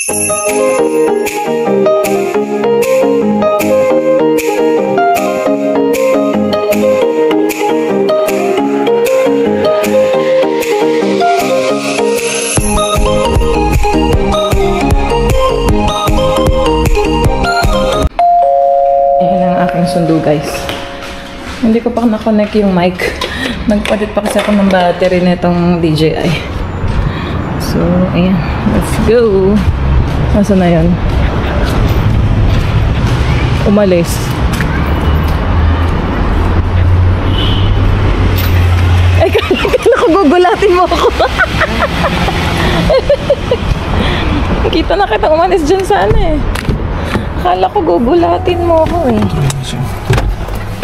Sundo guys. Hindi ko pa na-connect yung mic. Nagpalit pa kasi ako ng battery nitong DJI. So, ayan. Let's go. Nasaan na yan? Umalis. Ay, kala ko gugulatin mo ako. Kita na kita umalis dyan sana eh. Akala ko gugulatin mo ako eh.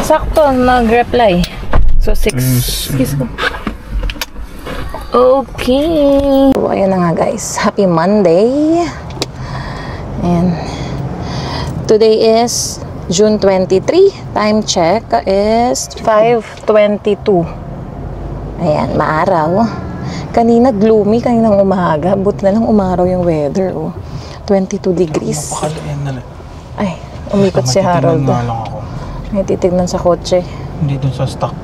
Sakto, nag-reply. So, 6. Kiss ko. Okay. So, ayan na nga guys. Happy Monday. And today is June 23. Time check is 5:22. Ayan, maaraw. Kanina gloomy, kaninang umaga. Buti na lang umaraw yung weather. Oh. 22 degrees. Ay, umikot si Harold. May titignan sa kotse. Hindi dun sa stock.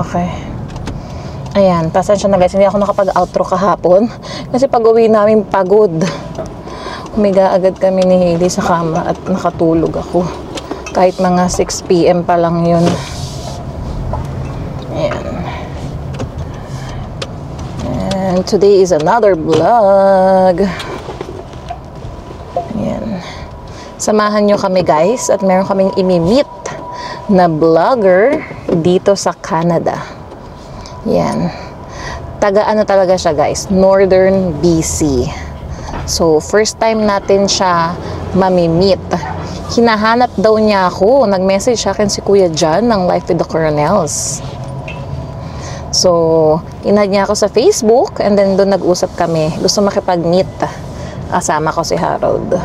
Okay. Ayan, pasensya na guys. Hindi ako nakapag-outro kahapon. Kasi pag-uwi namin pagod. Humiga agad kami ni Hailey sa kama at nakatulog ako. Kahit mga 6 PM pa lang yun. Ayan. And today is another vlog. Ayan. Samahan nyo kami guys at meron kaming imi-meet na vlogger dito sa Canada. Yan. Taga ano talaga siya guys, Northern BC. So first time natin siya mami-meet. Hinahanap daw niya ako. Nag-message sa akin si Kuya John ng Life with the Coronels. So inad niya ako sa Facebook and then doon nag-usap kami. Gusto makipag-meet. Kasama ko si Harold.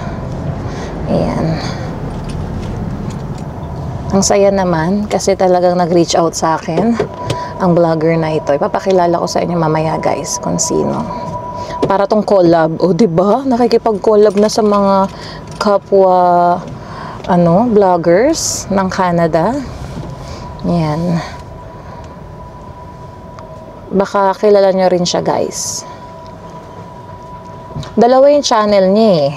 Ayan. Ang saya naman kasi talagang nag-reach out sa akin ang vlogger na ito. Ipapakilala ko sa inyo mamaya guys kung sino. Para tong collab. O diba? Nakikipag-collab na sa mga kapwa vloggers ng Canada. Ayan. Baka kilala nyo rin siya guys. Dalawa yung channel niya eh.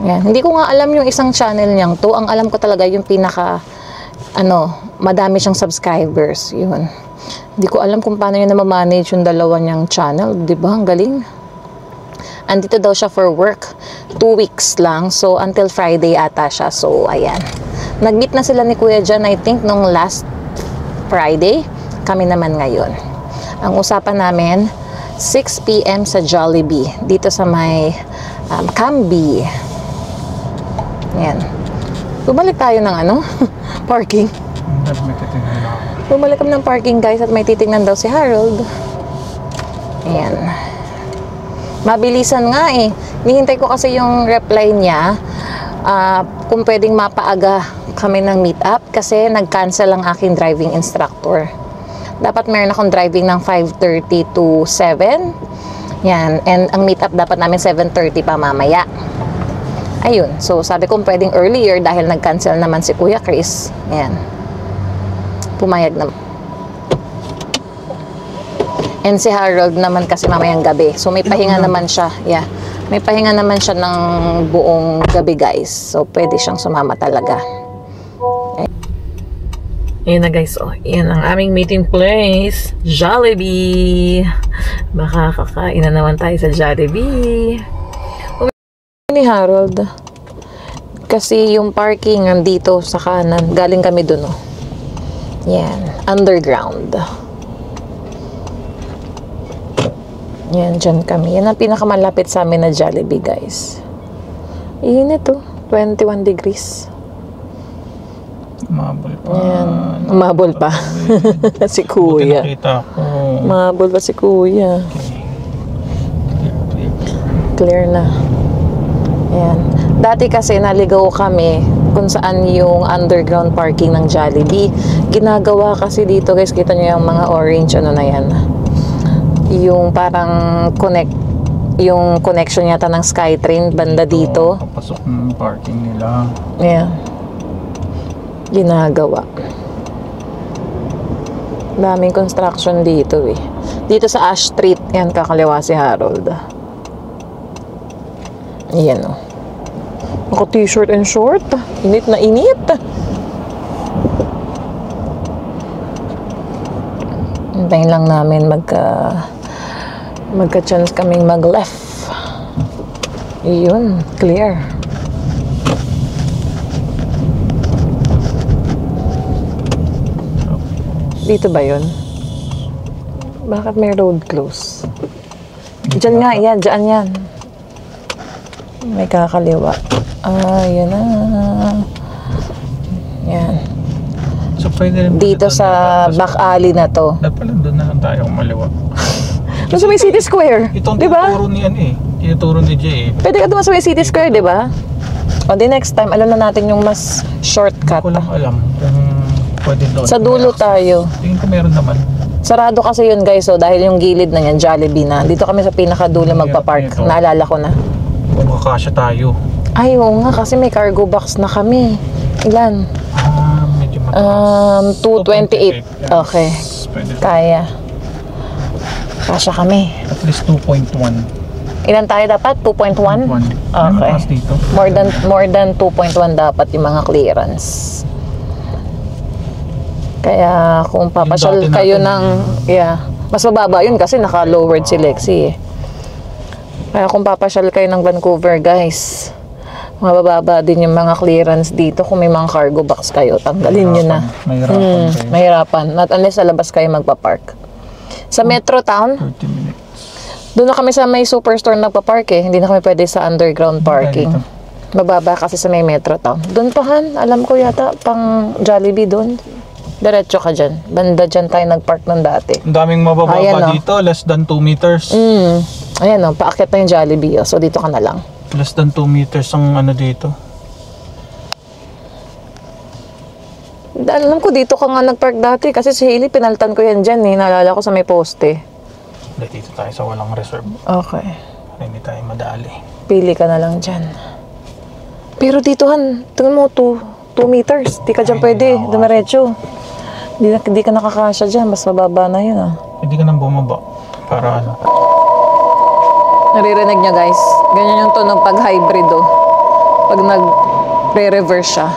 Yan. Hindi ko nga alam yung isang channel niyang to. Ang alam ko talaga yung pinaka madami siyang subscribers. Yun. Hindi ko alam kung paano niya na-manage yung dalawa niyang channel. Diba? Ang galing. Andito daw siya for work. 2 weeks lang. So, until Friday ata siya. So, ayan. Nag-meet na sila ni Kuya John, I think, nung last Friday. Kami naman ngayon. Ang usapan namin, 6 PM sa Jollibee. Dito sa may Camby. Ayan. Bumalik tayo ng parking. Bumalik kami ng parking guys at may titingnan daw si Harold. Ayan. Mabilisan nga eh. Nihintay ko kasi yung reply niya kung pwedeng mapaaga kami ng meet up kasi nag-cancel ang aking driving instructor. Dapat meron akong driving ng 5:30 to 7. Yan. And ang meet up dapat namin 7:30 pa mamaya. Ayun. So, sabi ko pwedeng earlier dahil nag-cancel naman si Kuya Chris. Ayan. Pumayag naman. And si Harold naman kasi mamayang gabi. So, may pahinga naman siya. Yeah. May pahinga naman siya ng buong gabi, guys. So, pwede siyang sumama talaga. Ayan na, guys. Oh, yan ang aming meeting place. Jollibee. Baka kakain na naman tayo sa Jollibee. Ni Harold kasi yung parking nandito sa kanan, galing kami dun yan, underground yan, dyan kami, yan ang pinakamalapit sa amin na Jollibee guys. Init 21 degrees. Umabol pa yan, umabol pa. Si Kuya umabol pa si Kuya. Clear na. Ayan. Dati kasi naligaw kami kung saan yung underground parking ng Jollibee. Ginagawa kasi dito guys, kita nyo yung mga orange na yan. Yung parang connect yung connection yata ng SkyTrain banda dito. Papasok ng parking nila. Yeah. Ginagawa. Daming construction dito eh. Dito sa Ash Street, yan kakaliwa si Harold. Yan o. Ako t-shirt and short. Init na init. Hintayin lang namin magka-chance kaming mag-left. Yun, clear. Dito ba yun? Bakit may road close? Diyan nga, yan. Diyan yan. May kakaliwa. Yan na. Yan. So, pwede rin Dito sa back alley na to. Dapat pala doon na lang tayo kumaliwa. Doon sa may City Square. Itong diba? tinuturo ni tinuturo ni Jay Pwede ka doon sa may City Square, di ba? O di next time, alam na natin yung mas shortcut. Hindi ko lang alam kung pwede doon. Sa dulo tayo. Tingin ko meron naman. Sarado kasi yun guys, so dahil yung gilid na yan, Jollibee na. Dito kami sa pinakadulo magpa-park. Naalala ko na. Kung makakasya tayo. Ay, oo nga, kasi may cargo box na kami. Ilan? Medyo mataas. 228. Okay. Pwede. Kaya. Kasya kami. At least 2.1. Ilan tayo dapat? 2.1? Okay. Dito. More than 2.1 dapat yung mga clearance. Kaya kung papasyal kayo ng mas mababa yun kasi naka-lowered si Lexi eh. Kaya kung papasyal kayo ng Vancouver guys, mabababa din yung mga clearance dito. Kung may mga cargo box kayo, tanggalin nyo na. Mahirapan. Not unless sa labas kayo magpa-park. Sa Metro Town, 30 minutes. doon na kami sa may superstore nagpa-park eh. Hindi na kami pwede sa underground parking. Mababa kasi sa may Metro Town. Doon pa Han, alam ko yata pang Jollibee doon. Diretso ka dyan. Banda dyan tayo nagpark ng dati. Ang daming mabababa dito. Less than 2 meters. Ayan o, paakyat na yung Jollibee. So dito ka na lang. Less than 2 meters ang ano dito. Alam ko dito ka nga nagpark dati. Kasi si Hailey, pinaltan ko yan dyan eh. Naalala ko sa may poste. Dito tayo sa walang reserve. Okay. Para hindi tayo madali. Pili ka na lang dyan. Pero dito Han, tingnan mo 2 meters. Di ka dyan pwede. Dumiretso. Di ka nakakasya dyan. Mas mababa na yun ah. Hindi ka nang bumaba. Para ano. Naririnig niya guys. Ganyan yung tunog pag hybrid oh. Pag nag-re-reverse siya.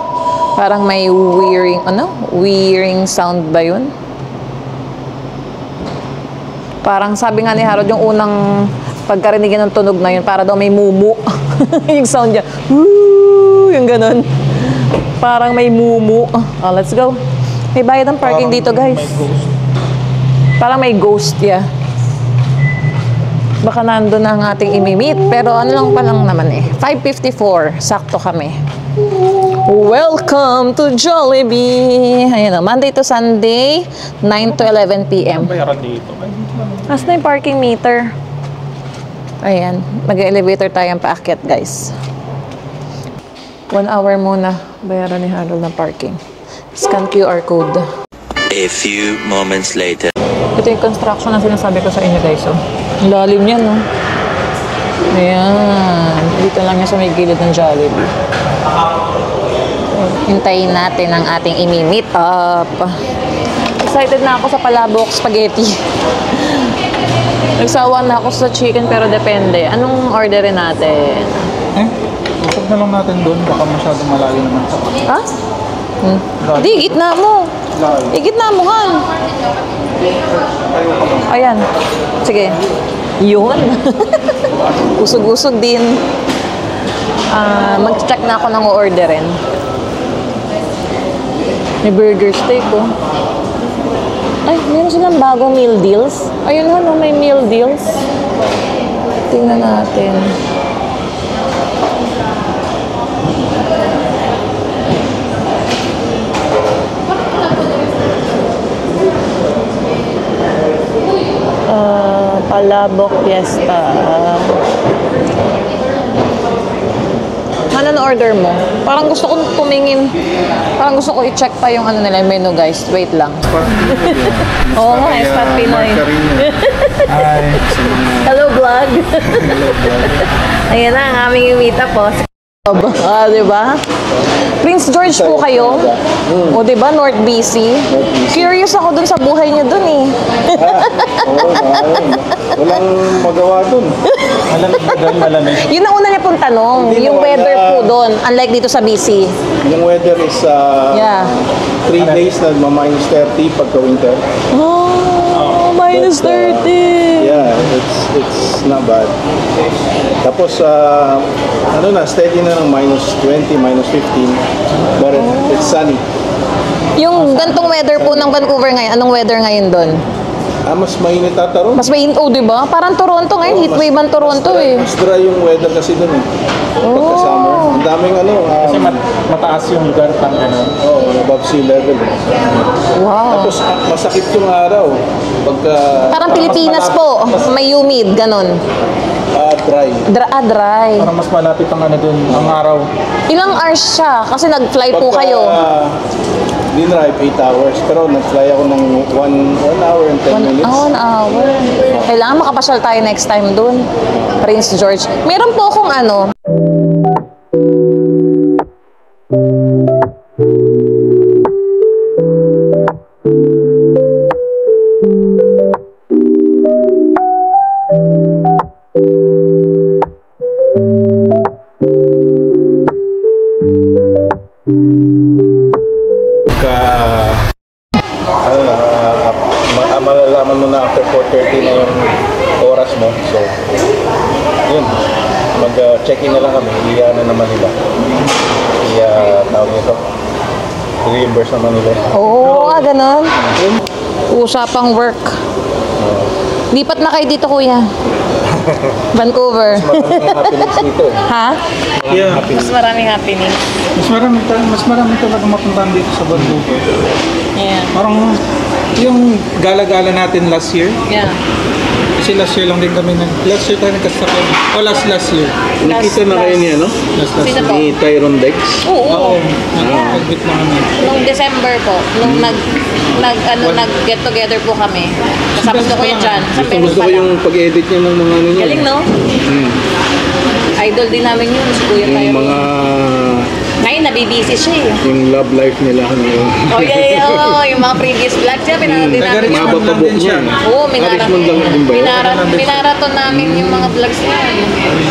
Parang may whirring, whirring sound ba yun? Parang sabi nga ni Harold, yung unang pagkarinigan ng tunog na yun, para daw may mumu. Yung sound niya. Woo! Yung ganun. Parang may mumu. Oh, let's go. May bayad ng parking dito guys. May ghost. Parang may ghost, yeah. Baka nandun na ang ating imimit. Pero ano lang pa lang naman eh. 5:54. Sakto kami. Welcome to Jollibee. Ayan o. Monday to Sunday, 9 to 11 p.m. Bayaran dito. Nasaan na yung parking meter? Ayan. Mag-elevator tayong paakyat, guys. 1 hour muna. Bayaran ni Harold ng parking. Scan QR code. A few moments later. Ito yung construction na sinasabi ko sa inyo, guys. Oh. Ang lalim yan, no? Ayan. Dito lang yan sa may gilid ng Jollibee. Hintayin natin ang ating imi-meet up. Excited na ako sa palabok spaghetti. Nagsawa na ako sa chicken pero depende. Anong orderin natin? Huwag na lang natin doon. Baka masyadong malayo naman sa Ha? Hindi, gitna mo. Gitna mo, Han. Ayan. Sige. Yun. Usog-usog din. Mag-check na ako ng orderin. May burger steak, oh. Ay, meron silang bagong meal deals. Ayun, no, may meal deals. Tingnan natin. Palabok Fiesta. Ano order mo? Parang gusto kong tumingin. Parang gusto ko i-check pa yung ano nila, menu guys. Wait lang. Oo nga, Spot Pinoy. Hi. Hello, vlog. Ayan na, ang aming imita po. Ah, di ba? Prince George po kayo. O, di ba? North BC. Curious ako dun sa buhay niyo dun eh. Walang magawa dun. Malamig. Yun ang una niya pong tanong. Hindi Yung naman, weather po doon, unlike dito sa BC. Yung weather is Yeah. 3 days na -30 pagka winter. Oh, minus 30. Yeah, it's not bad. Tapos, steady na ng -20, -15. But it's sunny. Yung gantong weather po ng Vancouver ngayon, anong weather ngayon doon? Mas mainit ata ron. Mas mainit, oh, di ba? Parang Toronto ngayon, heat wave ang Toronto eh. Mas dry yung weather kasi dun eh. Pagka summer. Ang daming Kasi mataas yung lugar pang ano. above sea level. Wow. Tapos masakit yung araw. Pagka Parang Pilipinas po, may humid, ganon. dry. Dry. Parang mas malapit ang ano dun, ang araw. Ilang hours siya? Kasi nag-fly po kayo. Dinrive 8 hours. Pero nag-fly ako ng 1 hour and 10 minutes. 1 hour. Kailangan makapasyal tayo next time dun. Prince George. Meron po akong ano. Malalaman mo na after 4:30 na yung oras mo. So, yun. Mag-check-in na lang kami. Na naman nila. Tawag nito. I-reimburse naman nila. Oo, ganon. Usapang work. Lipat na kayo dito, kuya. Vancouver. Maraming happiness dito eh. Ha? Yeah. Mas maraming happening. Mas marami talaga mapuntahan dito sa Vancouver. Yeah. Parang yung gala-gala natin last year. Yeah. Kasi last year lang din kami last year tayo nagkasakyan. O last year. Nakita na kayo niya, no? Last Sino po? Ni Tyron Dex. Oo. Oo. Nag-admit na kami. Nung December po, nung nag-get together po kami. Kasama ko kuya John. Sa Peru Gusto ko pala. yung pag-edit niya ng mga ano niya. Galing, no? Idol din namin yun, si Kuya Yung Tyron. mga Ngayon, nabibisi siya eh. yung love life nila ngayon. Oh, yeah, oh, yung mga previous vlogs niya, pinanood din namin yun. Mahaba pa buhok niya. Oo, Richmond lang din ba yun? minaraton namin yung mga vlogs niya.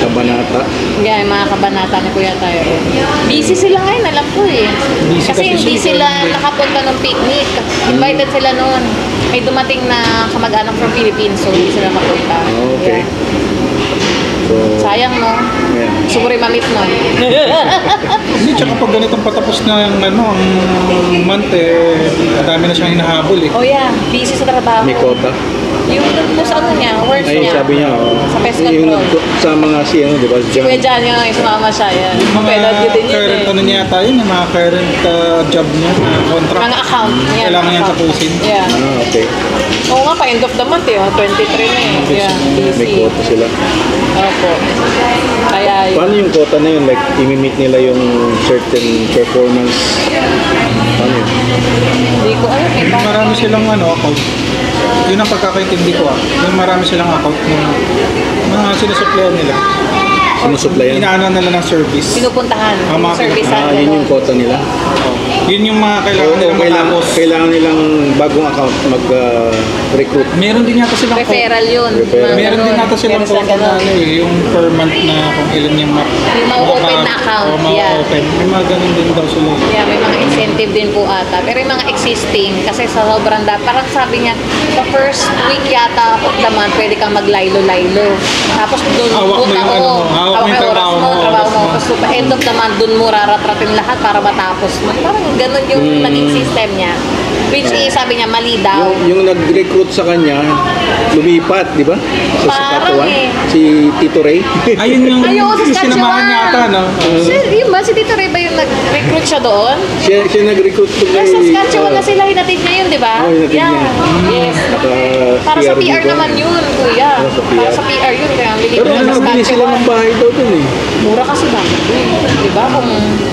Kabanata. Yeah, yung mga kabanata ni Kuya Tyron. Busy sila ngayon, alam ko eh. Busy Kasi kasi hindi siya. sila nakapunta ng picnic. Invited sila noon. May dumating na kamag-anak from Philippines, so hindi sila nakapunta. Okay. Yeah. So, Sayang, no? yeah. Sumuri mamit, no? Hindi, tsaka pag ganitong patapos na yung ang month dami na siyang hinahabol eh. Oh yeah, busy sa trabaho. May quota. Yung dun sa ano niya, work Ay, niya. sabi niya, Sa pest yung control. sa mga di ba? Si Kuya John yung sumama siya, yan. Mga Pwede din yun current ano eh. niya tayo, yung mga current job niya, contract. Mga account. Yan, Kailangan niya account. tapusin. Yeah. Okay. Oo nga pa, end of the month eh. 23 na eh. Yeah, May busy. quota sila. Opo. Kaya yun. Paano yung quota na yun? Like, imi-meet nila yung certain performance. Paano yun? Hindi ko alam eh. Marami silang account. Yun ang pagkakaintindi ko Yung marami silang account ng mga sinusupplyan nila. Sinusuplayan? Inaano nila ng service. Pinupuntahan. Mga- Service Yun yung quota nila. Yun yung mga kailangan nilang matapos. Kailangan nilang bagong account mag-recruit. Meron din yata silang Referral yun. Referral. Mga Meron din ganun. nata silang Meron silang quota na ganun. yung per month na kung ilan yung Yung mga open na account, O mga yeah. open. May mga ganun din daw sila. Yeah, may mga incentive din po ata. Pero yung mga existing, kasi sa sobrang parang sabi niya, the first week yata of the month, pwede kang maglaylo-laylo. Tapos doon, Hawak mo yung ano mo, hawak mo yung trabaho mo, trabaho oras mo. mo. Tapos end of the month, doon mo raratratin lahat para matapos mo. Parang ganun yung naging system niya. Which is, sabi niya, mali daw. Yung nag-recruit sa kanya, lumipat, di ba? Sa Parang Saskatchewan. eh. Si Tito Ray. Ayun yung Ayaw, sa sinamahan Saskatchewan. niya ata, no? Yun ba? Si Tito Ray ba yung nag-recruit siya doon? siya nag-recruit to Nasa Saskatchewan na sila, hinatid niya yun, di ba? Oo, hinatid niya. Yes. Naka- Para sa PR PR dito. naman yun, kuya. Oh, sa PR. Para sa PR yun, kaya ang Pero lilipat ng nabili sila ng bahay daw dun eh. Mura kasi ba? Di ba? Kung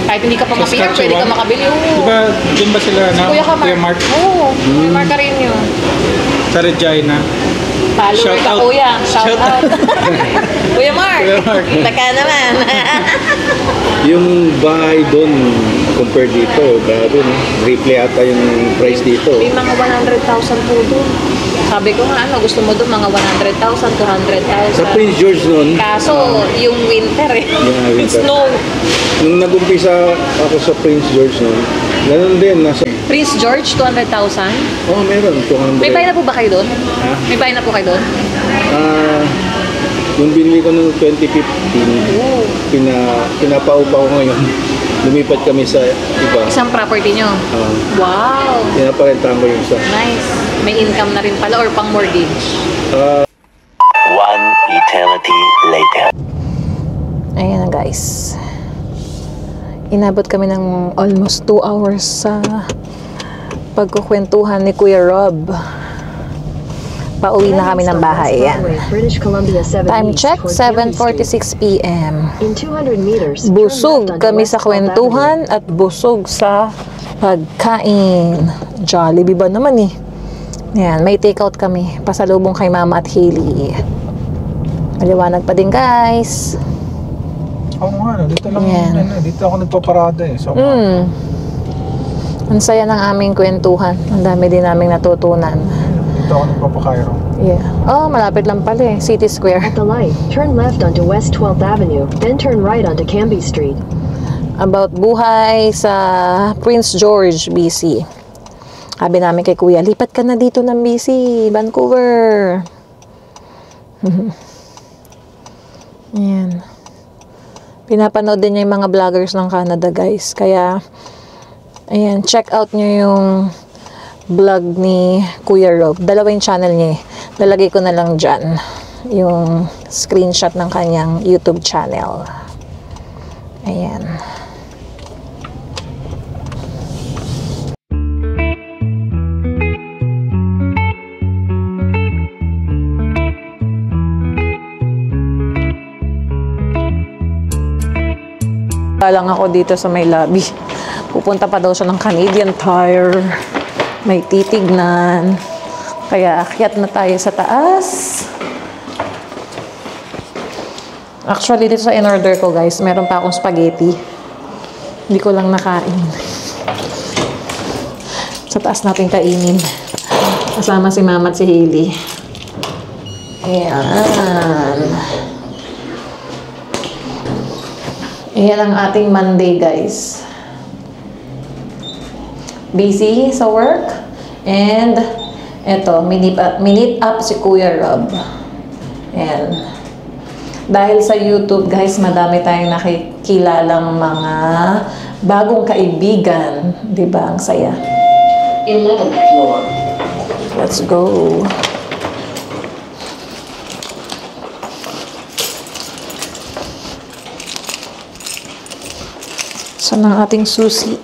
kahit hindi ka pa ma-PR, pwede ka makabili. Di Oo. ba, dun ba sila na? Kuya ka, Kuya Mark Oo, Kuya Mark Carino. sa Regina. Follower Shout ka, out. kuya. Shout Shout out. Kuya Mark. Kuya Mark. Kita ka naman. Yung bahay doon, compared dito, grabe, no? Triple ata yung price dito. May mga 100,000 po doon. Sabi ko nga, ano, gusto mo doon mga 100,000, 200,000. Sa Prince George noon, Kaso, yung winter eh. Yeah, winter. Snow. nung nag-umpisa ako sa Prince George noon, ganun din, nasa... Prince George, 200,000. Oh, meron, 200. May bahay na po ba kayo doon? Ha? May bahay na po kayo doon? Nung binili ko noong 2015, pinapaupa ko ngayon. Lumipat kami sa iba. Isang property nyo? Wow! Pinaparentahan ko yung isa. Nice. May income na rin pala or pang mortgage? One eternity later. Ayan na guys. Inabot kami ng almost 2 hours sa pagkukwentuhan ni Kuya Rob. Pauwi na kami ng bahay. Ayan. Time check, 7:46 p.m. In 200 meters, Busog kami sa kwentuhan at busog sa pagkain. Jollibee ba naman eh. Ayan, may takeout kami. Pasalubong kay Mama at Hailey. Maliwanag pa din guys. Oo nga, no, dito lang, Yan. dito ako nagpaparada eh. So, Ang saya ng aming kwentuhan. Ang dami din naming natutunan. dito ako nagpapakairo. Yeah. Oh, malapit lang pala eh. City Square. At the light, turn left onto West 12th Avenue, then turn right onto Canby Street. About buhay sa Prince George, BC. Sabi namin kay Kuya, lipat ka na dito ng BC, Vancouver. Ayan. Pinapanood din niya yung mga vloggers ng Canada, guys. Kaya, ayan, check out nyo yung vlog ni Kuya Rob. Dalawa yung channel niya eh. Lalagay ko na lang dyan yung screenshot ng kanyang YouTube channel. Ayan. Lang ako dito sa may lobby. Pupunta pa daw siya ng Canadian Tire. May titignan. Kaya akyat na tayo sa taas. Actually, dito sa in-order ko, guys, meron pa akong spaghetti. Hindi ko lang nakain. Sa taas natin kainin. Kasama si Mama at si Hailey. Ayan. Ayan ang ating Monday, guys. Busy sa work. And, eto, minute up si Kuya Rob. Ayan. Dahil sa YouTube, guys, madami tayong nakikilalang mga bagong kaibigan. Diba? Ang saya. 11th floor. Let's go. Saan ang ating susi?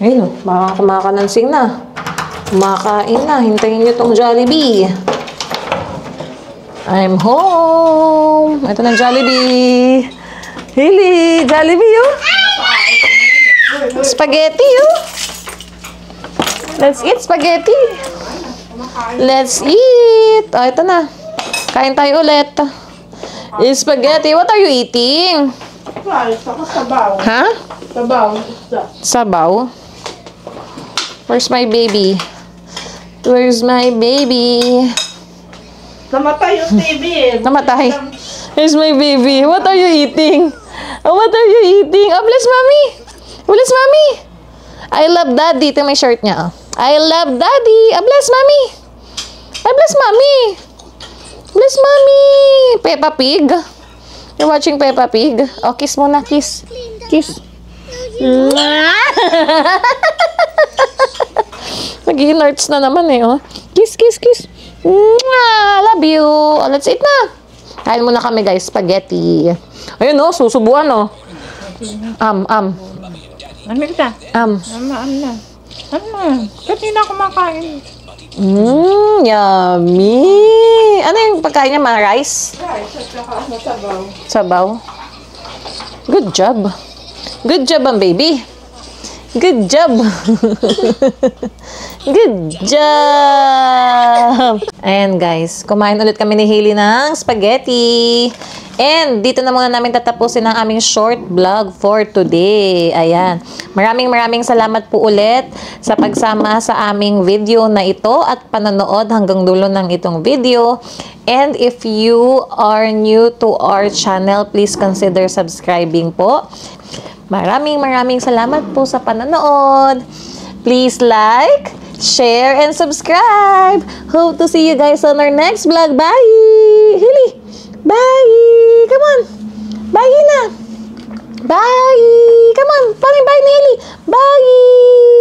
Ayun o, baka kumakalansing na. Kumakain na. Hintayin nyo tong Jollibee. I'm home. Ito na Jollibee. Hailey, Jollibee oh. Spaghetti oh. Let's eat spaghetti. Let's eat. Oh, ito na. Kain tayo ulit. Spaghetti. What are you eating? Sabaw. Ha? Sabaw. Sabaw? Where's my baby? Where's my baby? Namatay yung TV eh. Namatay. Here's my baby. What are you eating? Oh, what are you eating? Oh, bless mommy. Bless mommy. I love daddy. Ito may shirt niya. Oh. I love daddy. Oh, bless mommy. I bless mommy. Bless mommy. Peppa Pig. You're watching Peppa Pig? Oh, kiss muna. Kiss. Kiss. Nag-hearts na naman eh. Oh. Kiss, kiss, kiss. Love you. Oh, let's eat na. Kain muna kami, guys. Spaghetti. Ayun, oh. Susubuan, oh. Ano kita? Am. Na. Ba't hindi na kumakain? Yummy. Ano yung pagkain niya? Mga rice? Rice at saka sabaw. Sabaw. Good job. Good job, ang baby. Good job. Good job! Ayan guys, kumain ulit kami ni Hailey ng spaghetti. And dito na muna namin tatapusin ang aming short vlog for today. Ayan. Maraming salamat po ulit sa pagsama sa aming video na ito at panonood hanggang dulo ng itong video. And if you are new to our channel, please consider subscribing po. Maraming salamat po sa panonood. Please like, share, and subscribe. Hope to see you guys on our next vlog. Bye! Hailey! Bye! Come on! Bye na! Bye! Come on! Paano yung bye ni Hailey? Bye!